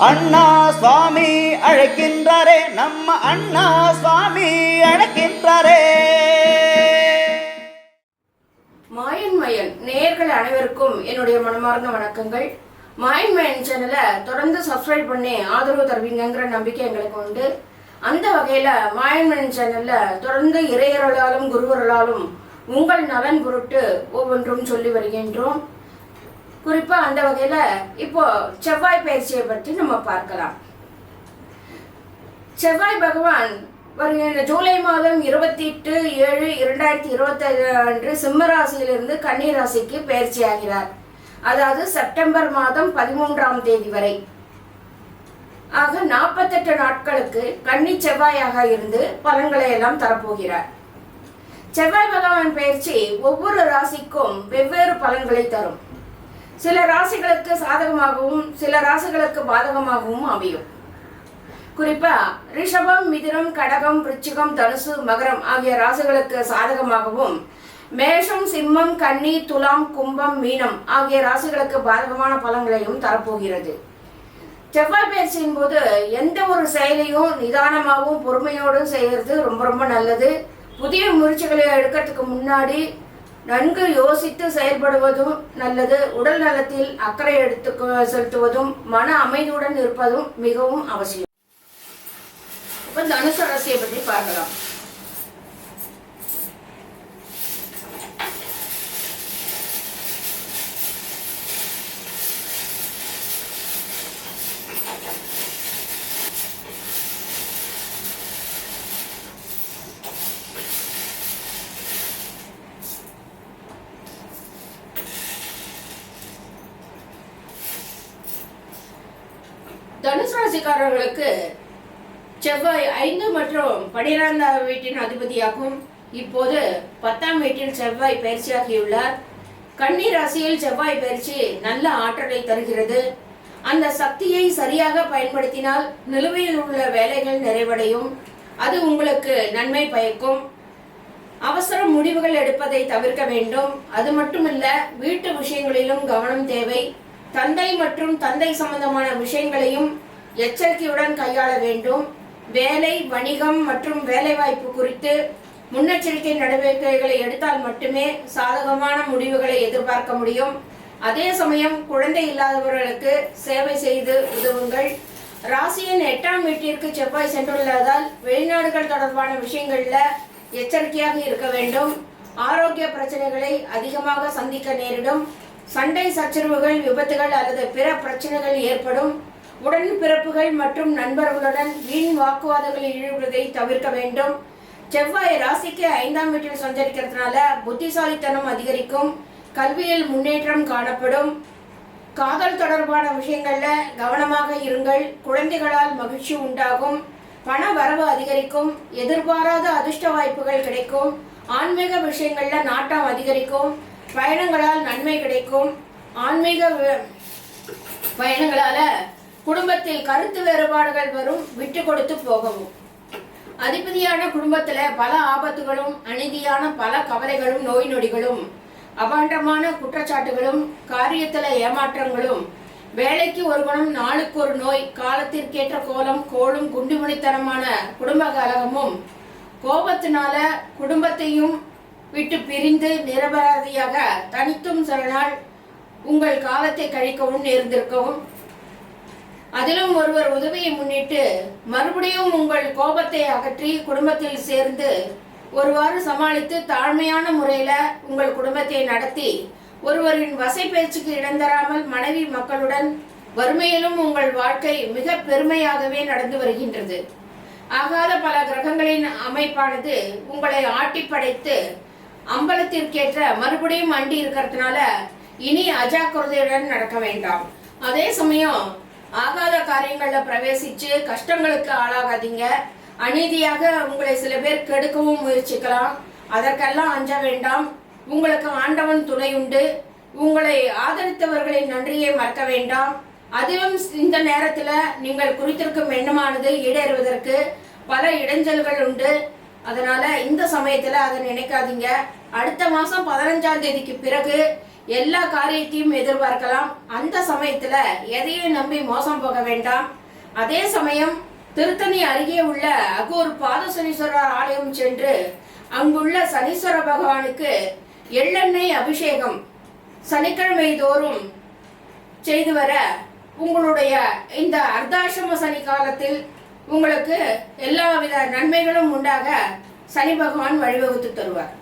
அண்ணா சுவாமி அழைக்கின்றாரே, நம்ம அண்ணா சுவாமி அழைக்கின்றாரே. மாயன் மயன் நேயர்கள் அனைவருக்கும் என்னுடைய மனமார்ந்த வணக்கங்கள். மாயன் மயன் சேனலை தொடர்ந்து சப்ஸ்கிரைப் பண்ணி ஆதரவு தருவீங்கிற நம்பிக்கை எங்களுக்கு உண்டு. அந்த வகையில மாயன் மயன் சேனல்ல தொடர்ந்து இறையருளாலும் குருவருளாலும் உங்கள் நலன் பொருட்டு ஒவ்வொன்றும் சொல்லி வருகின்றோம். குறிப்பா அந்த வகையில இப்போ செவ்வாய் பயிற்சியை பற்றி நம்ம பார்க்கலாம். செவ்வாய் பகவான் வருகின்ற ஜூலை மாதம் 28/7/2025 அன்று சிம்ம ராசியிலிருந்து கன்னி ராசிக்கு பயிற்சி ஆகிறார். அதாவது செப்டம்பர் மாதம் 13ஆம் தேதி வரை. ஆக 48 நாட்களுக்கு கன்னி செவ்வாயாக இருந்து பலன்களை எல்லாம் தரப்போகிறார். செவ்வாய் பகவான் பயிற்சி ஒவ்வொரு ராசிக்கும் வெவ்வேறு பலன்களை தரும். சில ராசிகளுக்கு சாதகமாகவும் சில ராசிகளுக்கு பாதகமாகவும் அமையும். குறிப்பா ரிஷபம், மிதுனம், கடகம், விருச்சிகம், தனுசு, மகரம் ஆகிய ராசிகளுக்கு சாதகமாகவும், மேஷம், சிம்மம், கன்னி, துலாம், கும்பம், மீனம் ஆகிய ராசிகளுக்கு பாதகமான பலன்களையும் தரப்போகிறது. செவ்வாய் பயிற்சியின் போது எந்த ஒரு செயலையும் நிதானமாகவும் பொறுமையோடும் செய்யறது ரொம்ப ரொம்ப நல்லது. புதிய முயற்சிகளை எடுக்கிறதுக்கு முன்னாடி நன்கு யோசித்து செயல்படுவதும் நல்லது. உடல் நலத்தில் அக்கறை செலுத்துவதும் மன அமைதியுடன் இருப்பதும் மிகவும் அவசியம். இப்ப தனுசு ராசியை பற்றி பார்க்கலாம். தனுசு ராசிக்காரர்களுக்கு செவ்வாய் 5 மற்றும் 12ஆம் வீட்டின் அதிபதியாகும். இப்போது 10ஆம் வீட்டில் செவ்வாய் பயிற்சியாகியுள்ளார். கன்னி ராசியில் செவ்வாய் பயிற்சி நல்ல ஆற்றலை தருகிறது. அந்த சக்தியை சரியாக பயன்படுத்தினால் நிலுவையில் உள்ள வேலைகள் நிறைவடையும். அது உங்களுக்கு நன்மை பயக்கும். அவசர முடிவுகள் எடுப்பதை தவிர்க்க வேண்டும். அது மட்டுமல்ல, வீட்டு விஷயங்களிலும் கவனம் தேவை. தந்தை மற்றும் தந்தை சம்பந்தமான விஷயங்களையும் எச்சரிக்கையுடன் கையாள வேண்டும். வேலை, வணிகம் மற்றும் வேலைவாய்ப்பு குறித்து முன்னெச்சரிக்கை நடவடிக்கைகளை எடுத்தால் மட்டுமே சாதகமான முடிவுகளை எதிர்பார்க்க முடியும். அதே சமயம் குழந்தை இல்லாதவர்களுக்கு சேவை செய்து உதவுங்கள். ராசியின் 8ஆம் வீட்டிற்கு செவ்வாய் சென்றுள்ளதால் வெளிநாடுகள் தொடர்பான விஷயங்கள்ல எச்சரிக்கையாக இருக்க வேண்டும். ஆரோக்கிய பிரச்சனைகளை அதிகமாக சந்திக்க நேரிடும். சண்டை சச்சரவுகள், விபத்துகள் அல்லது பிற பிரச்சனைகள் ஏற்படும். உடன் பிறப்புகள் மற்றும் நண்பர்களுடன் வீண் வாக்குவாதங்களில் ஈடுபடுவதை தவிர்க்க வேண்டும். செவ்வாய் ராசிக்கு 5ஆம் வீட்டில் சஞ்சரிக்கிறதுனால புத்திசாலித்தனம் அதிகரிக்கும். கல்வியில் முன்னேற்றம் காணப்படும். காதல் தொடர்பான விஷயங்கள்ல கவனமாக இருங்கள். குழந்தைகளால் மகிழ்ச்சி உண்டாகும். பண வரவு அதிகரிக்கும். எதிர்பாராத அதிர்ஷ்ட வாய்ப்புகள் கிடைக்கும். ஆன்மீக விஷயங்கள்ல நாட்டம் அதிகரிக்கும். பயணங்களால் நன்மை கிடைக்கும். ஆன்மீக பயணங்களால குடும்பத்தில் கருத்து வேறுபாடுகள் வரும். விட்டு கொடுத்து போகவும். அதிபதியான குடும்பத்துல பல ஆபத்துகளும், அநீதியான பல கவலைகளும், நோய் நொடிகளும், அபாண்டமான குற்றச்சாட்டுகளும், காரியத்துல ஏமாற்றங்களும், வேலைக்கு ஒரு குணம், நாளுக்கு ஒரு நோய், காலத்திற்கேற்ற கோலம், கோளும் குண்டுமணித்தனமான குடும்ப கலகமும், கோபத்தினால குடும்பத்தையும் விட்டு பிரிந்து நிரபராதியாக தனித்தும் சில நாள் உங்கள் காலத்தை கழிக்கவும் நேர்ந்திருக்கவும், அதிலும் ஒருவர் உதவியை முன்னிட்டு மறுபடியும் உங்கள் கோபத்தை அகற்றி குடும்பத்தில் சேர்ந்து ஒருவாறு சமாளித்து தாழ்மையான முறையில உங்கள் குடும்பத்தை நடத்தி ஒருவரின் வசை பேச்சுக்கு இடந்தராமல் மனைவி மக்களுடன் வறுமையிலும் உங்கள் வாழ்க்கை மிக பெருமையாகவே நடந்து வருகின்றது. ஆகாத பல கிரகங்களின் அமைப்பானது உங்களை ஆட்டி படைத்து அம்பலத்திற்கேற்ற மறுபடியும் அண்டி இருக்கிறதுனால இனி அஜாக்கிரதையுடன் நடக்க வேண்டாம். அதே சமயம் ஆகாத காரியங்கள்ல பிரவேசிச்சு கஷ்டங்களுக்கு ஆளாகாதீங்க. அநீதியாக உங்களை சில பேர் கெடுக்கவும் முயற்சிக்கலாம். அதற்கெல்லாம் அஞ்ச வேண்டாம். உங்களுக்கு ஆண்டவன் துணை உண்டு. உங்களை ஆதரித்தவர்களின் நன்றியை மறக்க வேண்டாம். அதிலும் இந்த நேரத்துல நீங்கள் குறித்திருக்கும் எண்ணமானது ஈடேறுவதற்கு பல இடைஞ்சல்கள் உண்டு. அதனால இந்த சமயத்துல அதை நினைக்காதீங்க. அடுத்த மாசம் 15ஆம் தேதிக்கு பிறகு எல்லா காரியத்தையும் எதிர்பார்க்கலாம். அந்த சமயத்துல எதையும் நம்பி மோசம் போக வேண்டாம். அதே சமயம் திருத்தணி அருகே உள்ள அகூர் பாதசனீஸ்வரர் ஆலயம் சென்று அங்குள்ள சனீஸ்வர பகவானுக்கு எள்ளெண்ணெய் அபிஷேகம் சனிக்கிழமை தோறும் செய்து வர உங்களுடைய இந்த அர்த்தாசிரம சனி காலத்தில் உங்களுக்கு எல்லாவித நன்மைகளும் உண்டாக சனி பகவான் வழிவகுத்து தருவார்.